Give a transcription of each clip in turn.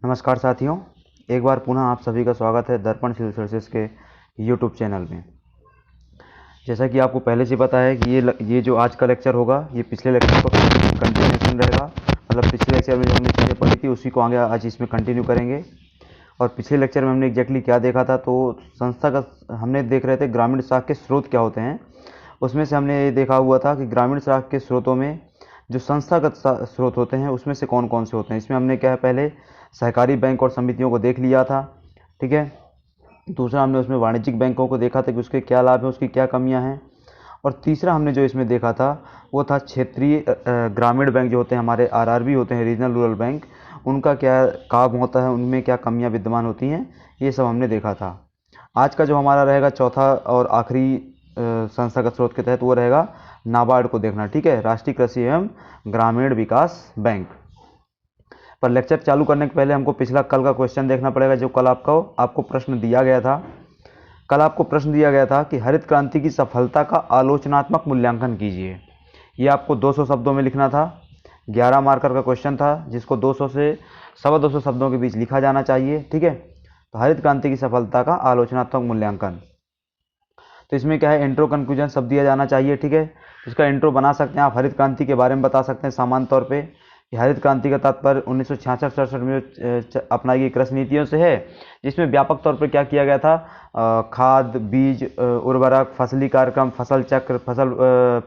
नमस्कार साथियों, एक बार पुनः आप सभी का स्वागत है दर्पण सिविल सर्विसेज के यूट्यूब चैनल में। जैसा कि आपको पहले से पता है कि ये जो आज का लेक्चर होगा ये पिछले लेक्चर का कंटिन्यूशन रहेगा। मतलब पिछले लेक्चर में जो हमने चीज़ें पढ़ी थी उसी को आगे आज इसमें कंटिन्यू करेंगे। और पिछले लेक्चर में हमने एग्जैक्टली क्या देखा था, तो संस्था का हमने देख रहे थे ग्रामीण साख के स्रोत क्या होते हैं। उसमें से हमने ये देखा हुआ था कि ग्रामीण साख के स्रोतों में जो संस्थागत स्रोत होते हैं उसमें से कौन कौन से होते हैं। इसमें हमने क्या है, पहले सहकारी बैंक और समितियों को देख लिया था, ठीक है। दूसरा हमने उसमें वाणिज्यिक बैंकों को देखा था कि उसके क्या लाभ हैं, उसकी क्या कमियां हैं। और तीसरा हमने जो इसमें देखा था वो था क्षेत्रीय ग्रामीण बैंक जो होते हैं हमारे आरआरबी होते हैं, रीजनल रूरल बैंक, उनका क्या काम होता है, उनमें क्या कमियां विद्यमान होती हैं, ये सब हमने देखा था। आज का जो हमारा रहेगा चौथा और आखिरी संस्थागत स्रोत के तहत वो रहेगा नाबार्ड को देखना, ठीक है, राष्ट्रीय कृषि एवं ग्रामीण विकास बैंक। पर लेक्चर चालू करने के पहले हमको पिछला कल का क्वेश्चन देखना पड़ेगा, जो कल आपको प्रश्न दिया गया था। कल आपको प्रश्न दिया गया था कि हरित क्रांति की सफलता का आलोचनात्मक मूल्यांकन कीजिए। ये आपको 200 शब्दों में लिखना था। 11 मार्कर का क्वेश्चन था जिसको 200 से 250 शब्दों के बीच लिखा जाना चाहिए, ठीक है। तो हरित क्रांति की सफलता का आलोचनात्मक मूल्यांकन, तो इसमें क्या है, इंट्रो कंक्लूजन सब दिया जाना चाहिए, ठीक है। इसका इंट्रो बना सकते हैं आप, हरित क्रांति के बारे में बता सकते हैं सामान्य तौर पे कि हरित क्रांति का तात्पर्य 1966-67 में अपनाई गई कृषि नीतियों से है, जिसमें व्यापक तौर पर क्या किया गया था, खाद, बीज, उर्वरक, फसली कार्यक्रम, फसल चक्र,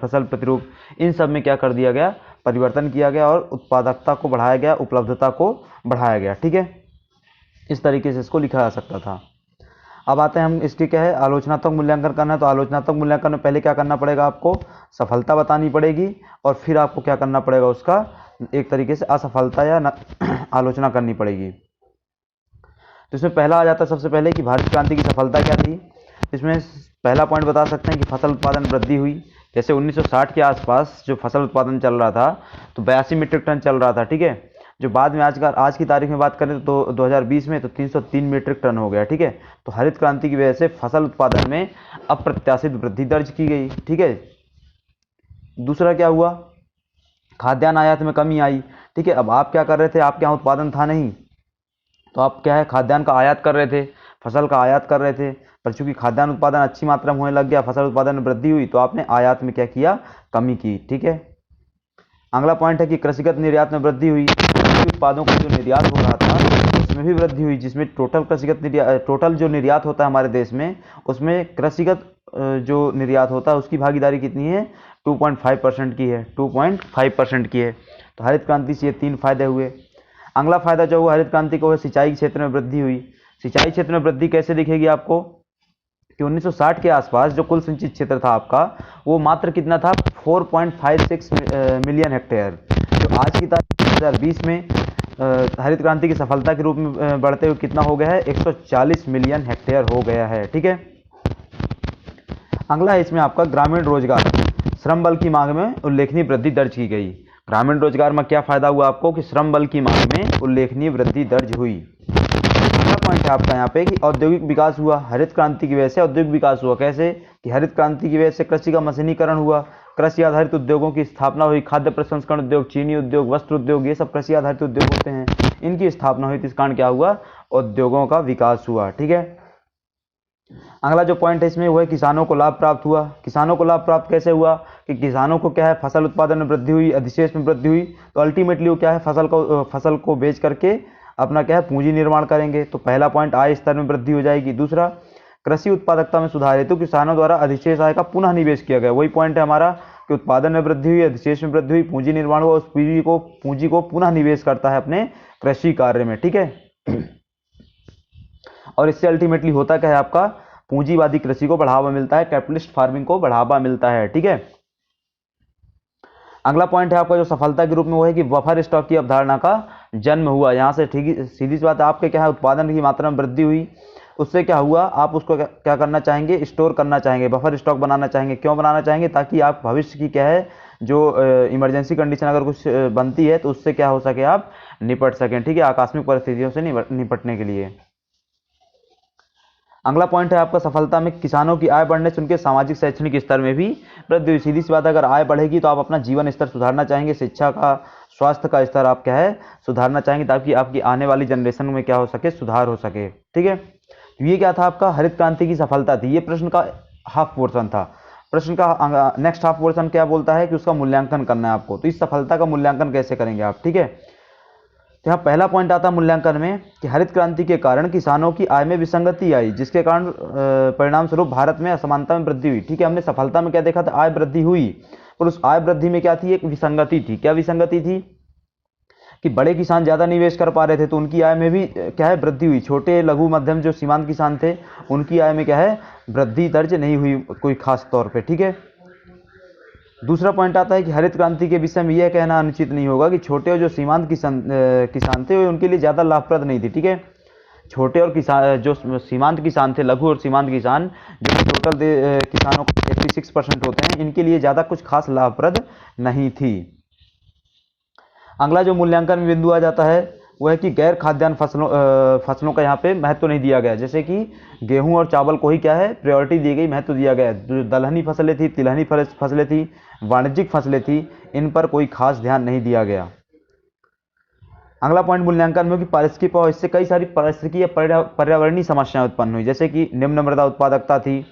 फसल प्रतिरूप, इन सब में क्या कर दिया गया, परिवर्तन किया गया और उत्पादकता को बढ़ाया गया, उपलब्धता को बढ़ाया गया, ठीक है। इस तरीके से इसको लिखा जा सकता था। अब आते हैं हम इसकी क्या है, आलोचनात्मक मूल्यांकन करना है। तो आलोचनात्मक मूल्यांकन में पहले क्या करना पड़ेगा, आपको सफलता बतानी पड़ेगी और फिर आपको क्या करना पड़ेगा, उसका एक तरीके से असफलता या आलोचना करनी पड़ेगी। तो इसमें पहला आ जाता है सबसे पहले कि भारत क्रांति की सफलता क्या थी। इसमें पहला पॉइंट बता सकते हैं कि फसल उत्पादन वृद्धि हुई। जैसे 1960 के आसपास जो फसल उत्पादन चल रहा था तो 82 मीट्रिक टन चल रहा था, ठीक है। जो बाद में आज की तारीख में बात करें तो 2020 में तो 303 मीट्रिक टन हो गया, ठीक है। तो हरित क्रांति की वजह से फसल उत्पादन में अप्रत्याशित वृद्धि दर्ज की गई, ठीक है। दूसरा क्या हुआ, खाद्यान्न आयात में कमी आई, ठीक है। अब आप क्या कर रहे थे, आपके यहाँ उत्पादन था नहीं, तो आप क्या है, खाद्यान्न का आयात कर रहे थे, फसल का आयात कर रहे थे। पर चूंकि खाद्यान्न उत्पादन अच्छी मात्रा में होने लग गया, फसल उत्पादन में वृद्धि हुई, तो आपने आयात में क्या किया, कमी की, ठीक है। अगला पॉइंट है कि कृषिगत निर्यात में वृद्धि हुई। कृषि उत्पादों का जो निर्यात हो रहा था उसमें भी वृद्धि हुई, जिसमें टोटल जो निर्यात होता है हमारे देश में, उसमें कृषिगत जो निर्यात होता है उसकी भागीदारी कितनी है, 2.5% की है, 2.5% की है। तो हरित क्रांति से ये 3 फायदे हुए। अगला फायदा जो हुआ हरित क्रांति को है, सिंचाई क्षेत्र में वृद्धि हुई। सिंचाई क्षेत्र में वृद्धि कैसे दिखेगी आपको कि 1960 के आसपास जो कुल सिंचित क्षेत्र था आपका, वो मात्र कितना था, 4.56 मिलियन हेक्टेयर, जो आज की तारीख 2020 में हरित क्रांति की सफलता के रूप में बढ़ते हुए कितना हो गया है, 140 मिलियन हेक्टेयर हो गया है, ठीक है। अगला है इसमें आपका ग्रामीण रोजगार, श्रम बल की मांग में उल्लेखनीय वृद्धि दर्ज की गई। ग्रामीण रोजगार में क्या फायदा हुआ आपको कि श्रम बल की मांग में उल्लेखनीय वृद्धि दर्ज हुई। अगला पॉइंट है आपका यहाँ पे कि औद्योगिक विकास हुआ। हरित क्रांति की वजह से औद्योगिक विकास हुआ। कैसे कि हरित क्रांति की वजह से कृषि का मशीनीकरण हुआ, कृषि आधारित उद्योगों की स्थापना हुई। खाद्य प्रसंस्करण उद्योग, चीनी उद्योग, वस्त्र उद्योग, ये सब कृषि आधारित उद्योग होते हैं, इनकी स्थापना हुई। इस कारण क्या हुआ, उद्योगों का विकास हुआ, ठीक है। अगला जो पॉइंट है इसमें वो है किसानों को लाभ प्राप्त हुआ। किसानों को लाभ प्राप्त कैसे हुआ कि किसानों को क्या है, फसल उत्पादन में वृद्धि हुई, अधिशेष में वृद्धि हुई, तो अल्टीमेटली वो क्या है, फसल को बेच करके अपना क्या है, पूंजी निर्माण करेंगे। तो पहला पॉइंट, आय स्तर में वृद्धि हो जाएगी। दूसरा, कृषि उत्पादकता में सुधार हेतु किसानों द्वारा अधिशेष आय का पुनः निवेश किया गया। वही पॉइंट है हमारा कि उत्पादन में वृद्धि हुई, अधिशेष में वृद्धि हुई, पूंजी निर्माण हुआ, उस पूंजी को पुनः निवेश करता है अपने कृषि कार्य में, ठीक है। और इससे अल्टीमेटली होता क्या है, आपका पूंजीवादी कृषि को बढ़ावा मिलता है, कैपिटलिस्ट फार्मिंग को बढ़ावा मिलता है, ठीक है। अगला पॉइंट है आपका जो सफलता के रूप में वो है कि बफर स्टॉक की अवधारणा का जन्म हुआ। यहां से ठीक सीधी सी बात है, आपके क्या है, उत्पादन की मात्रा में वृद्धि हुई, उससे क्या हुआ, आप उसको क्या करना चाहेंगे, स्टोर करना चाहेंगे, बफर स्टॉक बनाना चाहेंगे। क्यों बनाना चाहेंगे, ताकि आप भविष्य की क्या है, जो इमरजेंसी कंडीशन अगर कुछ बनती है तो उससे क्या हो सके, आप निपट सकें, ठीक है, आकस्मिक परिस्थितियों से निपटने के लिए। अगला पॉइंट है आपका सफलता में किसानों की आय बढ़ने से उनके सामाजिक शैक्षणिक स्तर में भी वृद्धि हुई। सीधी सी बात है, अगर आय बढ़ेगी तो आप अपना जीवन स्तर सुधारना चाहेंगे, शिक्षा का, स्वास्थ्य का स्तर आप क्या है सुधारना चाहेंगे, ताकि आपकी आने वाली जनरेशन में क्या हो सके, सुधार हो सके। ठीक है, तो ये क्या था आपका हरित क्रांति की सफलता थी। ये प्रश्न का हाफ पोर्शन था। प्रश्न का नेक्स्ट हाफ पोर्शन क्या बोलता है कि उसका मूल्यांकन करना है आपको। तो इस सफलता का मूल्यांकन कैसे करेंगे आप। ठीक है, तो यहाँ पहला पॉइंट आता है मूल्यांकन में कि हरित क्रांति के कारण किसानों की आय में विसंगति आई, जिसके कारण परिणाम स्वरूप भारत में असमानता में वृद्धि हुई। ठीक है, हमने सफलता में क्या देखा था, आय वृद्धि हुई, पर उस आय वृद्धि में क्या थी, एक विसंगति थी। क्या विसंगति थी कि बड़े किसान ज़्यादा निवेश कर पा रहे थे तो उनकी आय में भी क्या है वृद्धि हुई। छोटे लघु मध्यम जो सीमांत किसान थे उनकी आय में क्या है वृद्धि दर्ज नहीं हुई कोई खास तौर पे। ठीक है, दूसरा पॉइंट आता है कि हरित क्रांति के विषय में यह कहना अनुचित नहीं होगा कि छोटे और जो सीमांत किसान थे उनके लिए ज़्यादा लाभप्रद नहीं थी। ठीक है, छोटे और किसान जो सीमांत किसान थे, लघु और सीमांत किसान जो टोटल किसानों का 86% होते हैं, इनके लिए ज़्यादा कुछ खास लाभप्रद नहीं थी। अगला जो मूल्यांकन में बिंदु आ जाता है वो है कि गैर खाद्यान्न फसलों का यहाँ पे महत्व नहीं दिया गया। जैसे कि गेहूं और चावल को ही क्या है प्रायोरिटी दी गई, महत्व दिया गया। जो दलहनी फसलें थी, तिलहनी फसलें थी, वाणिज्यिक फसलें थी, इन पर कोई खास ध्यान नहीं दिया गया। अगला पॉइंट मूल्यांकन में कि पारिस्थितिकी प्रभाव, इससे कई सारी पारिस्थितिकी या पर्यावरणीय समस्याएं उत्पन्न हुई। जैसे कि निम्न मृदा उत्पादकता थी,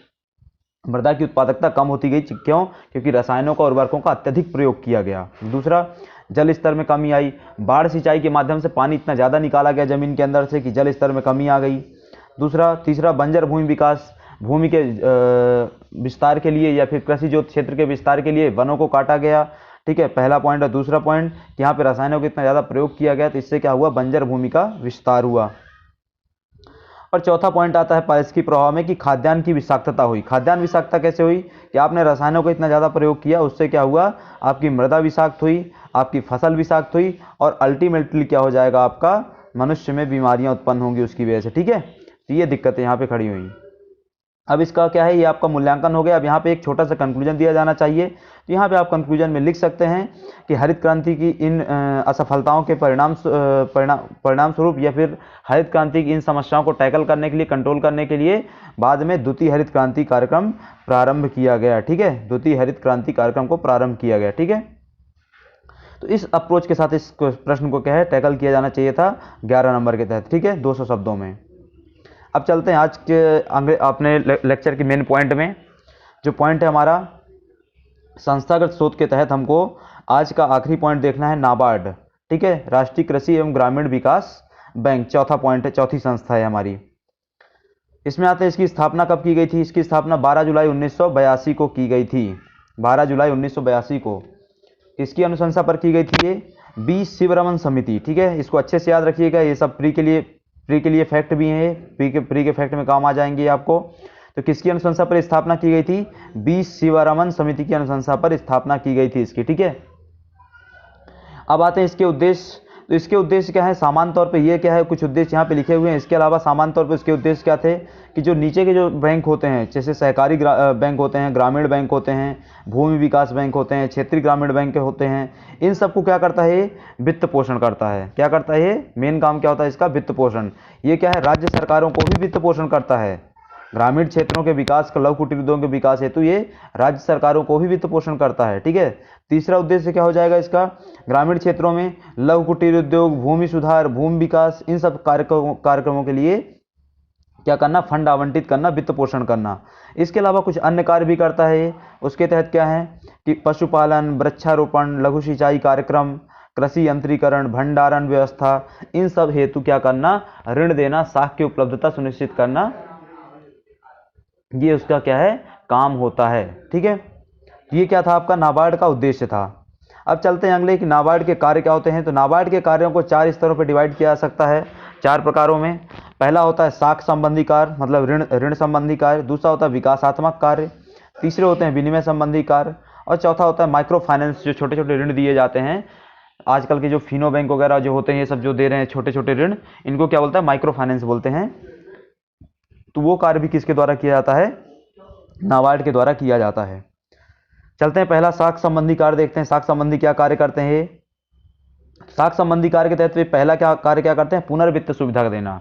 मृदा की उत्पादकता कम होती गई। क्यों? क्योंकि रसायनों का उर्वरकों का अत्यधिक प्रयोग किया गया। दूसरा, जल स्तर में कमी आई। बाढ़ सिंचाई के माध्यम से पानी इतना ज़्यादा निकाला गया जमीन के अंदर से कि जल स्तर में कमी आ गई। तीसरा बंजर भूमि विकास, भूमि के विस्तार के लिए या फिर कृषि जो क्षेत्र के विस्तार के लिए वनों को काटा गया। ठीक है, पहला पॉइंट। और दूसरा पॉइंट कि यहाँ पे रसायनों का इतना ज़्यादा प्रयोग किया गया तो इससे क्या हुआ, बंजर भूमि का विस्तार हुआ। और चौथा पॉइंट आता है पारिस्थितिकी प्रभाव में कि खाद्यान्न की विषाक्तता हुई। खाद्यान्न विषाक्तता कैसे हुई कि आपने रसायनों का इतना ज़्यादा प्रयोग किया, उससे क्या हुआ, आपकी मृदा विषाक्त हुई, आपकी फसल विषाक्त हुई, और अल्टीमेटली क्या हो जाएगा, आपका मनुष्य में बीमारियां उत्पन्न होंगी उसकी वजह से। ठीक है, तो ये दिक्कतें यहाँ पे खड़ी हुई। अब इसका क्या है, ये आपका मूल्यांकन हो गया। अब यहाँ पे एक छोटा सा कंक्लूजन दिया जाना चाहिए। तो यहाँ पे आप कंक्लूजन में लिख सकते हैं कि हरित क्रांति की इन असफलताओं के परिणाम स्वरूप या फिर हरित क्रांति की इन समस्याओं को टैकल करने के लिए, कंट्रोल करने के लिए बाद में द्वितीय हरित क्रांति कार्यक्रम प्रारंभ किया गया। ठीक है, द्वितीय हरित क्रांति कार्यक्रम को प्रारंभ किया गया। ठीक है, तो इस अप्रोच के साथ इस प्रश्न को क्या है टैकल किया जाना चाहिए था 11 नंबर के तहत। ठीक है, 200 शब्दों में। अब चलते हैं आज के अपने लेक्चर के मेन पॉइंट में। जो पॉइंट है हमारा संस्थागत शोध के तहत हमको आज का आखिरी पॉइंट देखना है, नाबार्ड। ठीक है, राष्ट्रीय कृषि एवं ग्रामीण विकास बैंक, चौथा पॉइंट है, चौथी संस्था है हमारी। इसमें आते हैं इसकी स्थापना कब की गई थी। इसकी स्थापना 12 जुलाई 1982 को की गई थी। 12 जुलाई 1982 को इसकी अनुशंसा पर की गई थी ये बी शिवरमन समिति। ठीक है, इसको अच्छे से याद रखिएगा, ये सब प्री के लिए फैक्ट भी हैं, प्री के फैक्ट में काम आ जाएंगे आपको। तो किसकी अनुशंसा पर स्थापना की गई थी, बी शिवरमन समिति की अनुशंसा पर स्थापना की गई थी इसकी। ठीक है, अब आते हैं इसके उद्देश्य। तो इसके उद्देश्य क्या है, सामान्य तौर पे ये क्या है, कुछ उद्देश्य यहाँ पे लिखे हुए हैं। इसके अलावा सामान्य तौर पे इसके उद्देश्य क्या थे कि जो नीचे के जो बैंक होते हैं, जैसे सहकारी बैंक होते हैं, ग्रामीण बैंक होते हैं, भूमि विकास बैंक होते हैं, क्षेत्रीय ग्रामीण बैंक होते हैं, इन सबको क्या करता है, वित्त पोषण करता है। क्या करता है, मेन काम क्या होता है इसका, वित्त पोषण। ये क्या है, राज्य सरकारों को भी वित्त पोषण करता है। ग्रामीण क्षेत्रों के विकास, लघु कुटीर उद्योगों के विकास हेतु ये राज्य सरकारों को भी वित्त पोषण करता है। ठीक है, तीसरा उद्देश्य क्या हो जाएगा इसका, ग्रामीण क्षेत्रों में लघु कुटीर उद्योग, भूमि सुधार, भूमि विकास, इन सब कार्यक्रमों के लिए क्या करना, फंड आवंटित करना, वित्त पोषण करना। इसके अलावा कुछ अन्य कार्य भी करता है ये। उसके तहत क्या है कि पशुपालन, वृक्षारोपण, लघु सिंचाई कार्यक्रम, कृषि यंत्रीकरण, भंडारण व्यवस्था, इन सब हेतु क्या करना, ऋण देना, साख की उपलब्धता सुनिश्चित करना, ये उसका क्या है, काम होता है। ठीक है, ये क्या था आपका नाबार्ड का उद्देश्य था। अब चलते हैं अगले कि नाबार्ड के कार्य क्या होते हैं। तो नाबार्ड के कार्यों को 4 स्तरों पर डिवाइड किया जा सकता है, 4 प्रकारों में। पहला होता है साख संबंधी कार्य, मतलब ऋण संबंधी कार्य। दूसरा होता है विकासात्मक कार्य। तीसरे होते हैं विनिमय संबंधी कार्य। और चौथा होता है माइक्रो फाइनेंस, जो छोटे छोटे ऋण दिए जाते हैं। आजकल के जो फिनो बैंक वगैरह जो होते हैं, ये सब जो दे रहे हैं छोटे छोटे ऋण, इनको क्या बोलता है, माइक्रो फाइनेंस बोलते हैं। तो वो कार्य भी किसके द्वारा किया जाता है, नाबार्ड के द्वारा किया जाता है। चलते हैं पहला साख संबंधी कार्य देखते हैं। साख संबंधी क्या कार्य करते हैं ये, साख संबंधी कार्य के तहत वे पहला क्या कार्य क्या करते हैं, पुनर्वित्त सुविधा देना।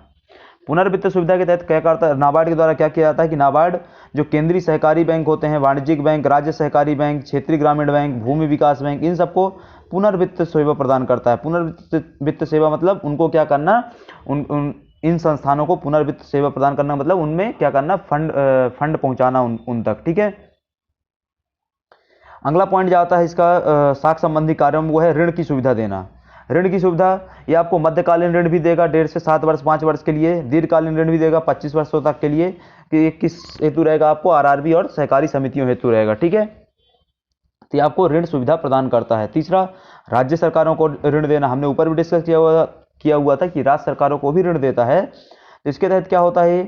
पुनर्वित्त सुविधा के तहत क्या करता है नाबार्ड के द्वारा, क्या किया जाता है कि नाबार्ड जो केंद्रीय सहकारी बैंक होते हैं, वाणिज्यिक बैंक, राज्य सहकारी बैंक, क्षेत्रीय ग्रामीण बैंक, भूमि विकास बैंक, इन सबको पुनर्वित्त सेवा प्रदान करता है। पुनर्वित्त सेवा मतलब उनको क्या करना, इन संस्थानों को पुनर्वित्त सेवा प्रदान करना मतलब उनमें क्या करना, फंड पहुंचाना उन तक। ठीक है, अगला पॉइंट जाता है इसका साख संबंधी कार्यों में, वो है ऋण की सुविधा देना। ऋण की सुविधा, ये आपको मध्यकालीन ऋण भी देगा 1.5 से 7 वर्ष 5 वर्ष के लिए, दीर्घकालीन ऋण भी देगा 25 वर्षों तक के लिए, कि ये किस हेतु रहेगा, आपको आरआरबी और सहकारी समितियों हेतु रहेगा। ठीक है, तो ये आपको ऋण सुविधा प्रदान करता है। तीसरा, राज्य सरकारों को ऋण देना, हमने ऊपर भी डिस्कस किया हुआ था कि राज्य सरकारों को भी ऋण देता है। तो इसके तहत क्या होता है,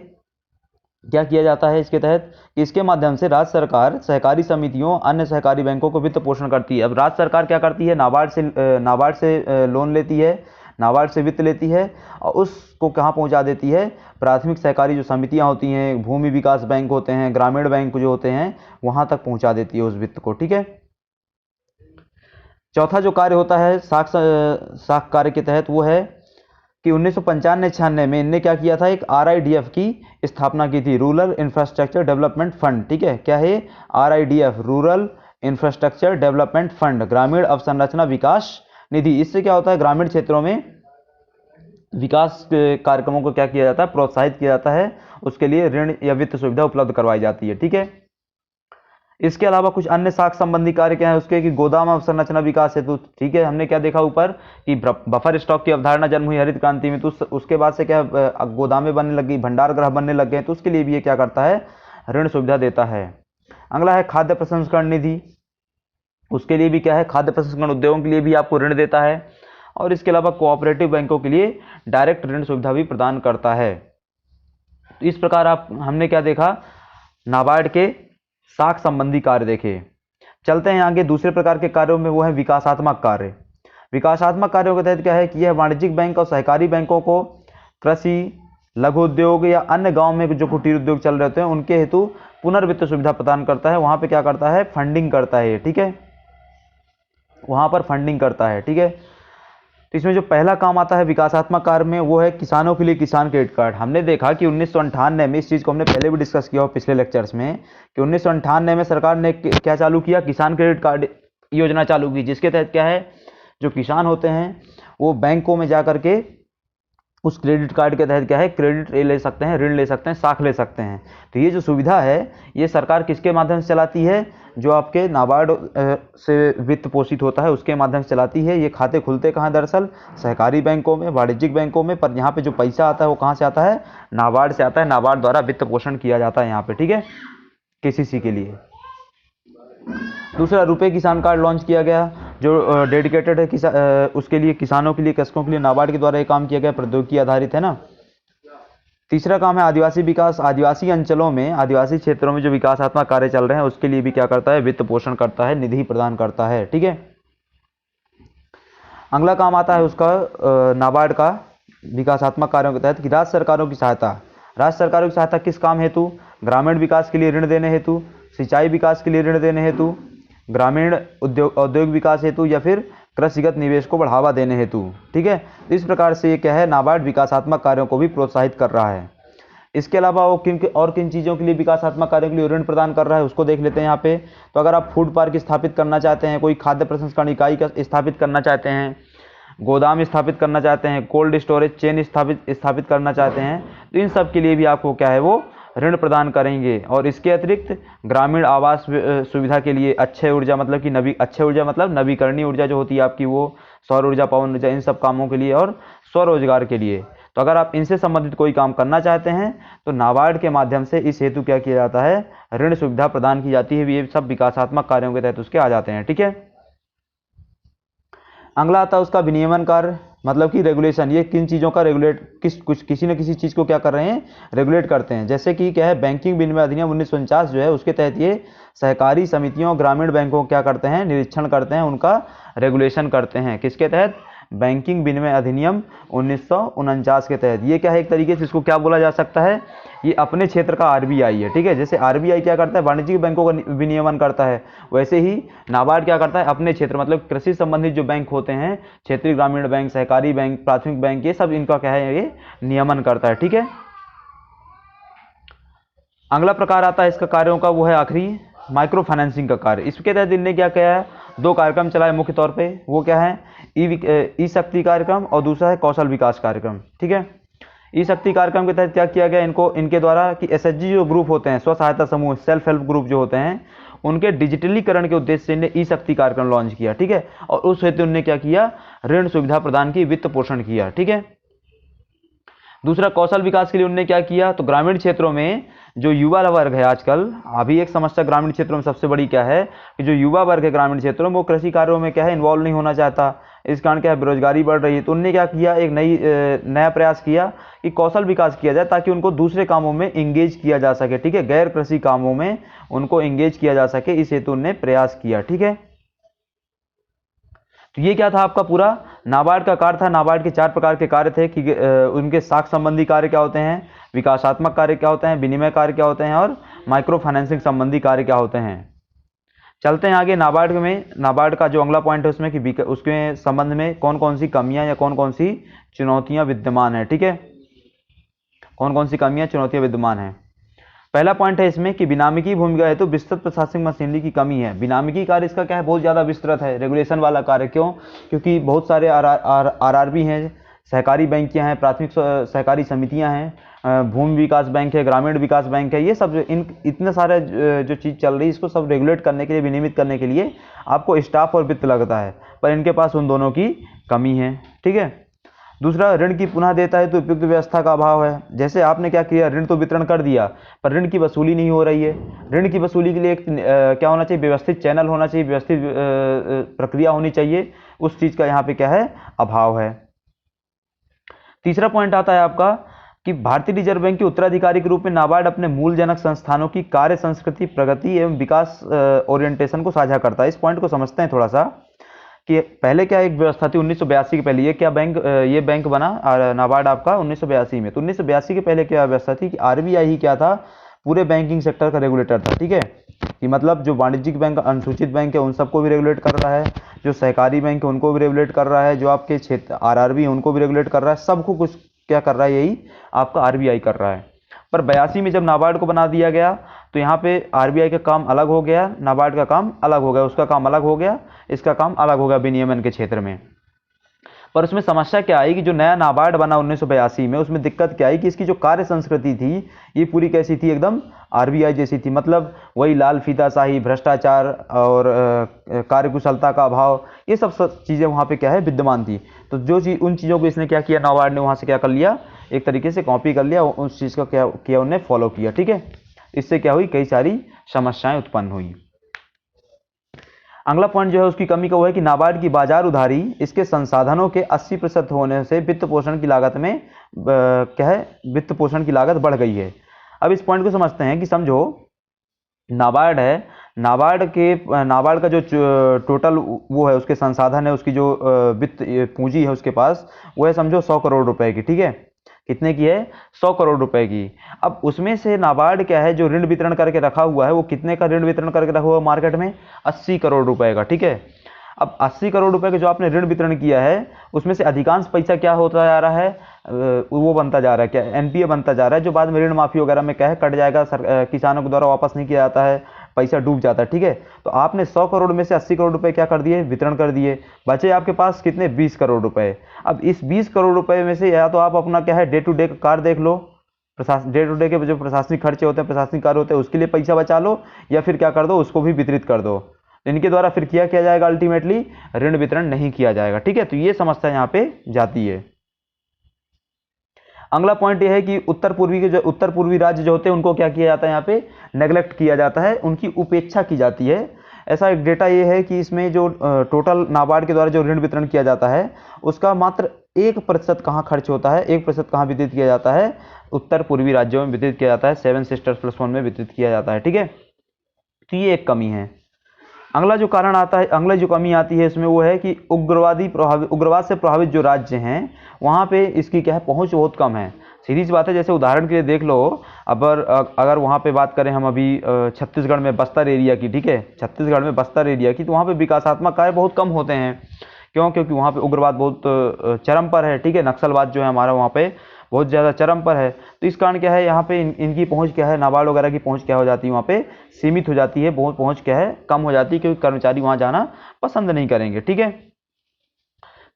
क्या किया जाता है इसके तहत, कि इसके माध्यम से राज्य सरकार सहकारी समितियों, अन्य सहकारी बैंकों को वित्त पोषण करती है। अब राज्य सरकार क्या करती है, नाबार्ड से लोन लेती है, नाबार्ड से वित्त लेती है और उसको कहाँ पहुंचा देती है, प्राथमिक सहकारी जो समितियां होती हैं, भूमि विकास बैंक होते हैं, ग्रामीण बैंक जो होते हैं, वहां तक पहुंचा देती है उस वित्त को। ठीक है, चौथा जो कार्य होता है साख कार्य के तहत, वो है कि 1995-96 में इनने क्या किया था, एक RIDF की स्थापना की थी, रूरल इंफ्रास्ट्रक्चर डेवलपमेंट फंड। ठीक है, क्या है, RIDF, rural infrastructure development fund, ग्रामीण अवसंरचना विकास निधि। इससे क्या होता है, ग्रामीण क्षेत्रों में विकास कार्यक्रमों को क्या किया जाता है, प्रोत्साहित किया जाता है, उसके लिए ऋण या वित्त सुविधा उपलब्ध करवाई जाती है। ठीक है, इसके अलावा कुछ अन्य साख संबंधी कार्य क्या है उसके, कि गोदाम अवसंरचना विकास हेतु। ठीक है, हमने क्या देखा ऊपर कि बफर स्टॉक की अवधारणा जन्म हुई हरित क्रांति में, तो उसके बाद से क्या गोदामें बनने लगी, भंडार गृह बनने लग गए, तो उसके लिए भी ये क्या करता है, ऋण सुविधा देता है। अगला है खाद्य प्रसंस्करण निधि, उसके लिए भी क्या है, खाद्य प्रसंस्करण उद्योगों के लिए भी आपको ऋण देता है, और इसके अलावा कोऑपरेटिव बैंकों के लिए डायरेक्ट ऋण सुविधा भी प्रदान करता है। तो इस प्रकार हमने क्या देखा, नाबार्ड के साख संबंधी कार्य देखे। चलते हैं आगे दूसरे प्रकार के कार्यों में, वो है विकासात्मक कार्य। विकासात्मक कार्यों के तहत क्या है कि यह वाणिज्यिक बैंक और सहकारी बैंकों को कृषि, लघु उद्योग या अन्य गांव में जो कुटीर उद्योग चल रहे होते हैं उनके हेतु पुनर्वित्त सुविधा प्रदान करता है। वहां पे क्या करता है, फंडिंग करता है। ठीक है, वहां पर फंडिंग करता है। ठीक है, तो इसमें जो पहला काम आता है विकासात्मक कार्य में, वो है किसानों के लिए किसान क्रेडिट कार्ड। हमने देखा कि 1998 में, इस चीज़ को हमने पहले भी डिस्कस किया हो पिछले लेक्चर्स में, कि 1998 में सरकार ने क्या चालू किया, किसान क्रेडिट कार्ड योजना चालू की, जिसके तहत क्या है, जो किसान होते हैं वो बैंकों में जा करके उस क्रेडिट कार्ड के तहत क्या है, क्रेडिट ले सकते हैं, ऋण ले सकते हैं, साख ले सकते हैं। तो ये जो सुविधा है ये सरकार किसके माध्यम से चलाती है, जो आपके नाबार्ड से वित्त पोषित होता है उसके माध्यम से चलाती है। ये खाते खुलते कहाँ, दरअसल सहकारी बैंकों में, वाणिज्यिक बैंकों में, पर यहाँ पे जो पैसा आता है वो कहाँ से आता है, नाबार्ड से आता है। नाबार्ड द्वारा वित्त पोषण किया जाता है यहाँ पे। ठीक है, KCC के लिए। दूसरा, रुपए किसान कार्ड लॉन्च किया गया, जो डेडिकेटेड है उसके लिए, किसानों के लिए, कृषकों के लिए नाबार्ड के द्वारा ये काम किया गया, प्रौद्योगिकी आधारित है ना। तीसरा काम है आदिवासी विकास। आदिवासी अंचलों में, आदिवासी क्षेत्रों में जो विकासात्मक कार्य चल रहे हैं उसके लिए भी क्या करता है, वित्त पोषण करता है, निधि प्रदान करता है। ठीक है, अगला काम आता है उसका नाबार्ड का विकासात्मक कार्यों के तहत, कि राज्य सरकारों की सहायता। राज्य सरकारों की सहायता किस काम हेतु, ग्रामीण विकास के लिए ऋण देने हेतु, सिंचाई विकास के लिए ऋण देने हेतु, ग्रामीण औद्योगिक विकास हेतु, या फिर कृषिगत निवेश को बढ़ावा देने हेतु। ठीक है, इस प्रकार से ये क्या है, नाबार्ड विकासात्मक कार्यों को भी प्रोत्साहित कर रहा है। इसके अलावा वो किन चीज़ों के लिए विकासात्मक कार्यों के लिए ऋण प्रदान कर रहा है उसको देख लेते हैं यहाँ पे। तो अगर आप फूड पार्क स्थापित करना चाहते हैं, कोई खाद्य प्रसंस्करण इकाई स्थापित करना चाहते हैं, गोदाम स्थापित करना चाहते हैं, कोल्ड स्टोरेज चेन स्थापित करना चाहते हैं, तो इन सब के लिए भी आपको क्या है, वो ऋण प्रदान करेंगे। और इसके अतिरिक्त ग्रामीण आवास सुविधा के लिए अक्षय ऊर्जा, मतलब कि अक्षय ऊर्जा मतलब नवीकरणीय ऊर्जा जो होती है आपकी, वो सौर ऊर्जा, पवन ऊर्जा, इन सब कामों के लिए, और स्वरोजगार के लिए। तो अगर आप इनसे संबंधित कोई काम करना चाहते हैं तो नाबार्ड के माध्यम से इस हेतु क्या किया जाता है, ऋण सुविधा प्रदान की जाती है। ये सब विकासात्मक कार्यों के तहत उसके आ जाते हैं। ठीक है, अगला आता है उसका विनियमन कार्य, मतलब कि रेगुलेशन। ये किन चीज़ों का किसी न किसी चीज़ को क्या कर रहे हैं, रेगुलेट करते हैं। जैसे कि क्या है, बैंकिंग विनिमय अधिनियम 1949 जो है उसके तहत ये सहकारी समितियों, ग्रामीण बैंकों को क्या करते हैं, निरीक्षण करते हैं, उनका रेगुलेशन करते हैं। किसके तहत, बैंकिंग विनिमय अधिनियम 1949 के तहत। ये क्या है, एक तरीके से इसको क्या बोला जा सकता है, ये अपने क्षेत्र का RBI है। ठीक है, जैसे RBI क्या करता है, वाणिज्यिक बैंकों का विनियमन करता है, वैसे ही नाबार्ड क्या करता है, अपने क्षेत्र मतलब कृषि संबंधित जो बैंक होते हैं, क्षेत्रीय ग्रामीण बैंक, सहकारी बैंक, प्राथमिक बैंक, ये सब इनका क्या है, ये नियमन करता है। ठीक है, अगला प्रकार आता है इसका कार्यों का, वो है आखिरी माइक्रो फाइनेंसिंग का कार्य। इसके तहत इनने क्या किया है, 2 कार्यक्रम चलाए मुख्य तौर पे। वो क्या है, ई शक्ति कार्यक्रम और दूसरा है कौशल विकास कार्यक्रम। ठीक है, ई शक्ति कार्यक्रम के तहत क्या किया गया इनको, इनके द्वारा कि एसएचजी जो ग्रुप होते हैं, स्व सहायता समूह, सेल्फ हेल्प ग्रुप जो होते हैं, उनके डिजिटलीकरण के उद्देश्य से इन्हें ई शक्ति कार्यक्रम लॉन्च किया। ठीक है, और उस हेतु उन्होंने क्या किया, ऋण सुविधा प्रदान की, वित्त पोषण किया। ठीक है, दूसरा कौशल विकास के लिए उन्होंने क्या किया, तो ग्रामीण क्षेत्रों में जो युवा वर्ग है, आजकल अभी एक समस्या ग्रामीण क्षेत्रों में सबसे बड़ी क्या है कि जो युवा वर्ग है ग्रामीण क्षेत्रों में, वो कृषि कार्यों में क्या है, इन्वॉल्व नहीं होना चाहता। इस कारण क्या है, बेरोजगारी बढ़ रही है। तो उन्होंने क्या किया, एक नया प्रयास किया कि कौशल विकास किया जाए ताकि उनको दूसरे कामों में इंगेज किया जा सके। ठीक है, गैर कृषि कामों में उनको इंगेज किया जा सके, इस हेतु उन्होंने प्रयास किया। ठीक है, तो ये क्या था आपका पूरा नाबार्ड का कार्य था। नाबार्ड के 4 प्रकार के कार्य थे कि उनके साख संबंधी कार्य क्या होते हैं, विकासात्मक कार्य क्या होते हैं, विनिमय कार्य क्या होते हैं, और माइक्रो फाइनेंसिंग संबंधी कार्य क्या होते हैं। चलते हैं आगे नाबार्ड में। नाबार्ड का जो अगला पॉइंट है उसमें कि उसके संबंध में कौन कौन सी कमियां या कौन कौन सी चुनौतियां विद्यमान है। ठीक है, कौन कौन सी कमियां चुनौतियां विद्यमान है। पहला पॉइंट है इसमें कि विनामिकी भूमिका है तो विस्तृत प्रशासनिक मशीनरी की कमी है। विनामिकी कार्य इसका क्या है, बहुत ज़्यादा विस्तृत है, रेगुलेशन वाला कार्य। क्यों, क्योंकि बहुत सारे आरआरबी हैं, सहकारी बैंकियां हैं, प्राथमिक सहकारी समितियां हैं, भूमि विकास बैंक है, ग्रामीण विकास बैंक है, ये सब इतने सारे जो चीज़ चल रही है, इसको सब रेगुलेट करने के लिए, विनियमित करने के लिए आपको स्टाफ और वित्त लगता है, पर इनके पास उन दोनों की कमी है। ठीक है, दूसरा, ऋण की पुनः देता है तो उपयुक्त व्यवस्था का अभाव है। जैसे आपने क्या किया, ऋण तो वितरण कर दिया पर ऋण की वसूली नहीं हो रही है। ऋण की वसूली के लिए एक क्या होना चाहिए, व्यवस्थित चैनल होना चाहिए, व्यवस्थित प्रक्रिया होनी चाहिए। उस चीज का यहाँ पे क्या है, अभाव है। तीसरा पॉइंट आता है आपका कि भारतीय रिजर्व बैंक के उत्तराधिकारी के रूप में नाबार्ड अपने मूल जनक संस्थानों की कार्य संस्कृति, प्रगति एवं विकास ओरिएंटेशन को साझा करता है। इस पॉइंट को समझते हैं थोड़ा सा कि पहले क्या एक व्यवस्था थी 1982 के पहले, ये बैंक बना नाबार्ड आपका 1982 में। तो 1982 के पहले क्या व्यवस्था थी कि आरबीआई ही क्या था, पूरे बैंकिंग सेक्टर का रेगुलेटर था। ठीक है, कि मतलब जो वाणिज्यिक बैंक, अनुसूचित बैंक है, उन सबको भी रेगुलेट कर रहा है, जो सहकारी बैंक है उनको भी रेगुलेट कर रहा है, जो आपके क्षेत्र आरआरबी है उनको भी रेगुलेट कर रहा है, सबको कुछ क्या कर रहा है, यही आपका आरबीआई कर रहा है। पर 82 में जब नाबार्ड को बना दिया गया तो यहाँ पे आरबीआई का काम अलग हो गया, नाबार्ड का काम अलग हो गया, उसका काम अलग हो गया, इसका काम अलग हो गया विनियमन के क्षेत्र में। पर उसमें समस्या क्या आई कि जो नया नाबार्ड बना 1982 में, उसमें दिक्कत क्या आई कि इसकी जो कार्य संस्कृति थी ये पूरी कैसी थी, एकदम आरबीआई जैसी थी। मतलब वही लाल फीताशाही, भ्रष्टाचार और कार्यकुशलता का अभाव, ये सब चीज़ें वहाँ पे क्या है, विद्यमान थी। तो जो चीज़, उन चीज़ों को इसने क्या किया, नाबार्ड ने वहाँ से क्या कर लिया, एक तरीके से कॉपी कर लिया, उस चीज़ का क्या किया, उन्हें फॉलो किया। ठीक है, इससे क्या हुई, कई सारी समस्याएं उत्पन्न हुई। अगला पॉइंट जो है उसकी कमी का वो है कि नाबार्ड की बाजार उधारी इसके संसाधनों के 80% होने से वित्त पोषण की लागत में क्या है, वित्त पोषण की लागत बढ़ गई है। अब इस पॉइंट को समझते हैं कि समझो नाबार्ड है, नाबार्ड का जो टोटल वो है, उसके संसाधन है, उसकी जो वित्त पूंजी है उसके पास, वो है समझो 100 करोड़ रुपए की। ठीक है, कितने की है, 100 करोड़ रुपए की। अब उसमें से नाबार्ड क्या है, जो ऋण वितरण करके रखा हुआ है, वो कितने का ऋण वितरण करके रखा हुआ है मार्केट में, 80 करोड़ रुपए का। ठीक है, अब 80 करोड़ रुपए का जो आपने ऋण वितरण किया है, उसमें से अधिकांश पैसा क्या होता जा रहा है, वो बनता जा रहा है क्या, एनपीए बनता जा रहा है, जो बाद में ऋण माफी वगैरह में क्या है, कट जाएगा, किसानों के द्वारा वापस नहीं किया जाता है, पैसा डूब जाता है। ठीक है, तो आपने 100 करोड़ में से 80 करोड़ रुपए क्या कर दिए, वितरण कर दिए, बचे आपके पास कितने, 20 करोड़ रुपए। अब इस 20 करोड़ रुपए में से या तो आप अपना क्या है, डे टू डे कार्य देख लो, डे टू डे के जो प्रशासनिक खर्चे होते हैं, प्रशासनिक कार्य होते हैं, उसके लिए पैसा बचा लो, या फिर क्या कर दो, उसको भी वितरित कर दो। इनके द्वारा फिर किया जाएगा, अल्टीमेटली ऋण वितरण नहीं किया जाएगा। ठीक है, तो ये समस्या यहाँ पे जाती है। अगला पॉइंट ये है कि उत्तर पूर्वी राज्य जो होते हैं उनको क्या किया जाता है, यहाँ पे नेग्लेक्ट किया जाता है, उनकी उपेक्षा की जाती है। ऐसा एक डेटा ये है कि इसमें जो टोटल नाबार्ड के द्वारा जो ऋण वितरण किया जाता है, उसका मात्र 1% कहाँ खर्च होता है, 1% कहाँ वितरित किया जाता है, उत्तर पूर्वी राज्यों में वितरित किया जाता है, 7 सिस्टर्स प्लस 1 में वितरित किया जाता है। ठीक है, तो ये एक कमी है। अगला जो कारण आता है, अगला जो कमी आती है इसमें, वो है कि उग्रवाद से प्रभावित जो राज्य हैं वहाँ पे इसकी क्या है, पहुँच बहुत कम है। सीधी सी बात है, जैसे उदाहरण के लिए देख लो, अगर वहाँ पे बात करें हम अभी छत्तीसगढ़ में बस्तर एरिया की, ठीक है, छत्तीसगढ़ में बस्तर एरिया की, तो वहाँ पे विकासात्मक कार्य बहुत कम होते हैं। क्यों, क्योंकि वहाँ पे उग्रवाद बहुत चरम पर है। ठीक है, नक्सलवाद जो है हमारा वहाँ पे बहुत ज़्यादा चरम पर है। तो इस कारण क्या है, यहाँ पे इनकी पहुँच क्या है, नाबार्ड वगैरह की पहुँच क्या हो जाती है, वहाँ पे सीमित हो जाती है, बहुत पहुँच क्या है, कम हो जाती है, क्योंकि कर्मचारी वहाँ जाना पसंद नहीं करेंगे। ठीक है,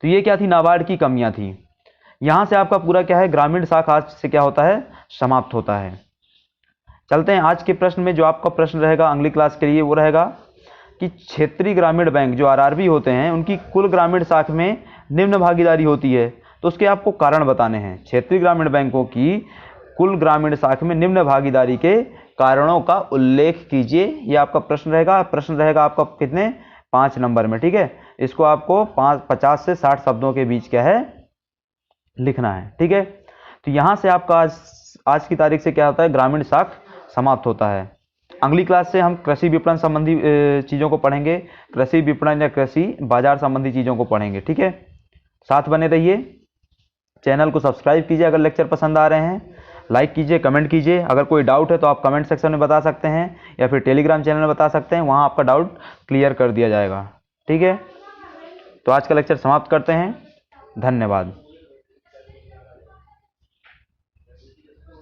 तो ये क्या थी, नाबार्ड की कमियाँ थी। यहाँ से आपका पूरा क्या है, ग्रामीण शाखा आज से क्या होता है, समाप्त होता है। चलते हैं आज के प्रश्न में। जो आपका प्रश्न रहेगा अगली क्लास के लिए वो रहेगा कि क्षेत्रीय ग्रामीण बैंक जो आरआरबी होते हैं उनकी कुल ग्रामीण शाखा में निम्न भागीदारी होती है, तो उसके आपको कारण बताने हैं। क्षेत्रीय ग्रामीण बैंकों की कुल ग्रामीण शाखा में निम्न भागीदारी के कारणों का उल्लेख कीजिए। ये आपका प्रश्न रहेगा। प्रश्न रहेगा आपका कितने, 5 नंबर में। ठीक है, इसको आपको 50 से 60 शब्दों के बीच क्या है, लिखना है। ठीक है, तो यहाँ से आपका आज की तारीख से क्या होता है, ग्रामीण शाखा समाप्त होता है। अगली क्लास से हम कृषि विपणन संबंधी चीज़ों को पढ़ेंगे, कृषि विपणन या कृषि बाजार संबंधी चीज़ों को पढ़ेंगे। ठीक है, साथ बने रहिए, चैनल को सब्सक्राइब कीजिए। अगर लेक्चर पसंद आ रहे हैं लाइक कीजिए, कमेंट कीजिए। अगर कोई डाउट है तो आप कमेंट सेक्शन में बता सकते हैं या फिर टेलीग्राम चैनल में बता सकते हैं, वहाँ आपका डाउट क्लियर कर दिया जाएगा। ठीक है, तो आज का लेक्चर समाप्त करते हैं। धन्यवाद।